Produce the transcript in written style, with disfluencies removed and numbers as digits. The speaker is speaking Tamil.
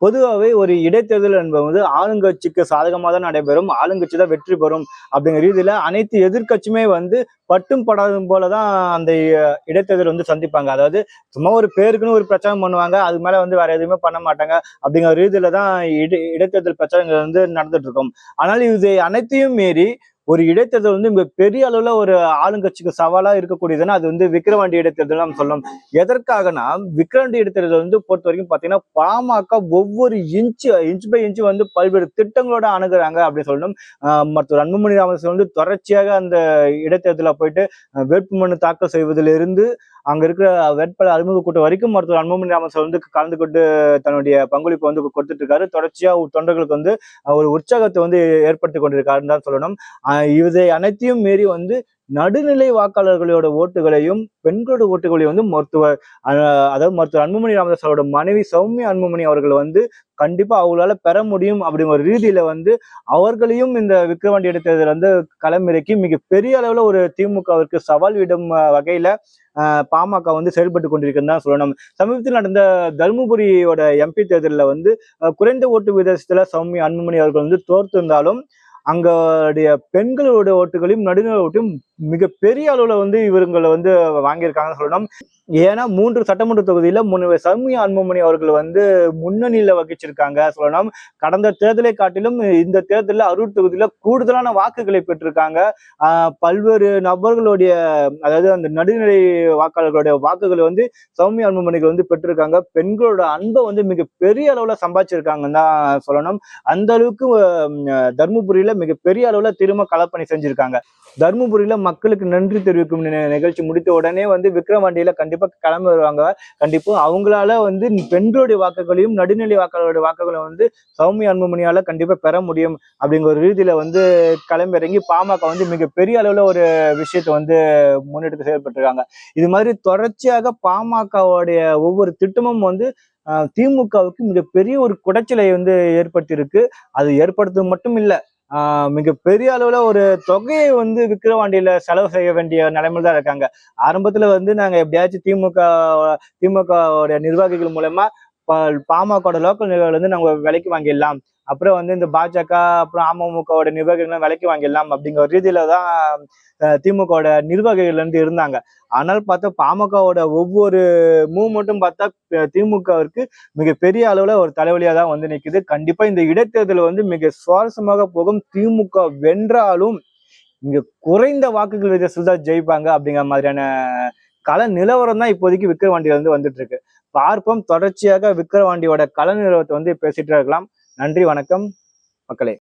பொதுவாகவே ஒரு இடைத்தேர்தல் என்பது ஆளுங்கட்சிக்கு சாதகமாக தான் நடைபெறும், ஆளுங்கட்சி தான் வெற்றி பெறும் அப்படிங்கிற ரீதியில அனைத்து எதிர்க்கட்சியுமே பட்டும் படாதும் போலதான் அந்த இடைத்தேர்தல் சந்திப்பாங்க. அதாவது சும்மா ஒரு பேருக்குன்னு ஒரு பிரச்சாரம் பண்ணுவாங்க, அது மேல வேற எதுவுமே பண்ண மாட்டாங்க அப்படிங்கிற ரீதியில தான் இடைத்தேர்தல் பிரச்சாரங்கள் நடந்துட்டு இருக்கும். ஆனால் இது அனைத்தையும் மீறி ஒரு இடைத்தேர்தல் மிக பெரிய அளவுல ஒரு ஆளுங்கட்சிக்கு சவாலா இருக்கக்கூடியதுன்னா அது விக்கிரவாண்டி இடைத்தேர்தல் நம்ம சொல்லணும். எதற்காகனா விக்கிரவாண்டி இடைத்தேர்தல் பொறுத்த வரைக்கும் பாத்தீங்கன்னா பாமக ஒவ்வொரு இன்ச் பை இன்ச் பல்வேறு திட்டங்களோட அணுகுறாங்க அப்படின்னு சொல்லணும். மருத்துவர் அன்புமணி ராமதாஸ் தொடர்ச்சியாக அந்த இடைத்தேர்தல போயிட்டு வேட்புமனு தாக்கல் செய்வதிலிருந்து அங்க இருக்கிற வேட்பாளர் அறிமுக கூட்டம் வரைக்கும் மருத்துவர் அன்புமணி ராமதாஸ் கலந்து கொண்டு தன்னுடைய பங்களிப்பு கொடுத்துட்டு இருக்காரு. தொடர்ச்சியா தொண்டர்களுக்கு ஒரு உற்சாகத்தை ஏற்படுத்தி கொண்டிருக்காருன்னு தான் சொல்லணும். இதை அனைத்தையும் மீறி நடுநிலை வாக்காளர்களோட ஓட்டுகளையும் பெண்களோட ஓட்டுகளையும் அதாவது மருத்துவர் அன்புமணி ராமதாஸ் அவரோட மனைவி சௌமியா அன்புமணி அவர்கள் கண்டிப்பா அவங்களால பெற முடியும் அப்படிங்கிற ஒரு ரீதியில அவர்களையும் இந்த விக்கிரவாண்டி இடைத்தேர்தல் களமிறக்கி மிகப்பெரிய அளவுல ஒரு திமுகவிற்கு சவால் விடும் வகையில பாமக செயல்பட்டு கொண்டிருக்குன்னு தான் சொல்லணும். சமீபத்தில் நடந்த தருமபுரியோட எம்பி தேர்தலில் குறைந்த ஓட்டு விகிதத்துல சௌமியா அன்புமணி அவர்கள் தோர்த்திருந்தாலும் அங்களுடைய பெண்களோட ஓட்டுகளையும் நடுநிலை ஓட்டையும் மிகப்பெரிய அளவுல இவங்களை வாங்கியிருக்காங்கன்னு சொல்லணும். ஏன்னா 3 சட்டமன்ற தொகுதியில முன்னர் சௌமியா அன்புமணி அவர்கள் முன்னணியில வகிச்சிருக்காங்க சொல்லணும். கடந்த தேர்தலை காட்டிலும் இந்த தேர்தலில் 60 தொகுதியில கூடுதலான வாக்குகளை பெற்றிருக்காங்க. பல்வேறு நபர்களுடைய அதாவது அந்த நடுநிலை வாக்காளர்களுடைய வாக்குகளை சௌமியா அன்புமணிகள் பெற்றிருக்காங்க. பெண்களோட அன்பை மிக பெரிய அளவுல சம்பாதிச்சிருக்காங்கன்னு தான் சொல்லணும். அந்த அளவுக்கு தருமபுரியில மிகப்பெரிய அளவுல திரும்ப களப்பணி செஞ்சிருக்காங்க. தருமபுரியில மக்களுக்கு நன்றி தெரிவிக்கும் நிகழ்ச்சி முடித்த உடனே விக்கிரவாண்டியில கண்டிப்பா கிளம்பி வருவாங்க. கண்டிப்பா அவங்களால பெண்களுடைய வாக்குகளையும் நடுநிலை வாக்காளருடைய வாக்குகளை சௌமியா அன்புமணியால கண்டிப்பா பெற முடியும் அப்படிங்கிற ஒரு ரீதியில கிளம்பி இறங்கி பாமக மிகப்பெரிய அளவுல ஒரு விஷயத்தை முன்னெடுத்து செயல்பட்டிருக்காங்க. இது மாதிரி தொடர்ச்சியாக பாமகவுடைய ஒவ்வொரு திட்டமும் திமுகவுக்கு மிகப்பெரிய ஒரு குடைச்சலை ஏற்படுத்தி இருக்கு. அது ஏற்படுத்துவது மட்டும் இல்ல, மிகப்பெரிய அளவுல ஒரு தொகையை விக்கிரவாண்டியில செலவு செய்ய வேண்டிய நிலைமையில தான் இருக்காங்க. ஆரம்பத்துல நாங்க எப்படியாச்சும் திமுக நிர்வாகிகள் மூலமா பாமக லோக்கல் நிர்வாகிகள் நாங்க விலைக்கு வாங்கிடலாம், அப்புறம் இந்த பாஜக அப்புறம் அமமுக நிர்வாகிகள் விலைக்கு வாங்கிடலாம் அப்படிங்கிற ஒரு ரீதியில தான் திமுக நிர்வாகிகள் இருந்தாங்க. ஆனால் பார்த்தா பாமகவோட ஒவ்வொரு மூவ்மெண்ட்டும் பார்த்தா திமுகவிற்கு மிகப்பெரிய அளவுல ஒரு தலைவலியா தான் நிக்குது. கண்டிப்பா இந்த இடைத்தேர்தல் மிக சுவாரஸ்யமாக போகும். திமுக வென்றாலும் இங்க குறைந்த வாக்குகள் வித்தியாசத்தில் தான் ஜெயிப்பாங்க அப்படிங்கிற மாதிரியான கள நிலவரம் தான் இப்போதைக்கு விக்கிரவாண்டியில வந்துட்டு இருக்கு. பார்ப்போம், தொடர்ச்சியாக விக்கிரவாண்டியோட கள நிலவரத்தை பேசிட்டு இருக்கலாம். நன்றி, வணக்கம் மக்களே.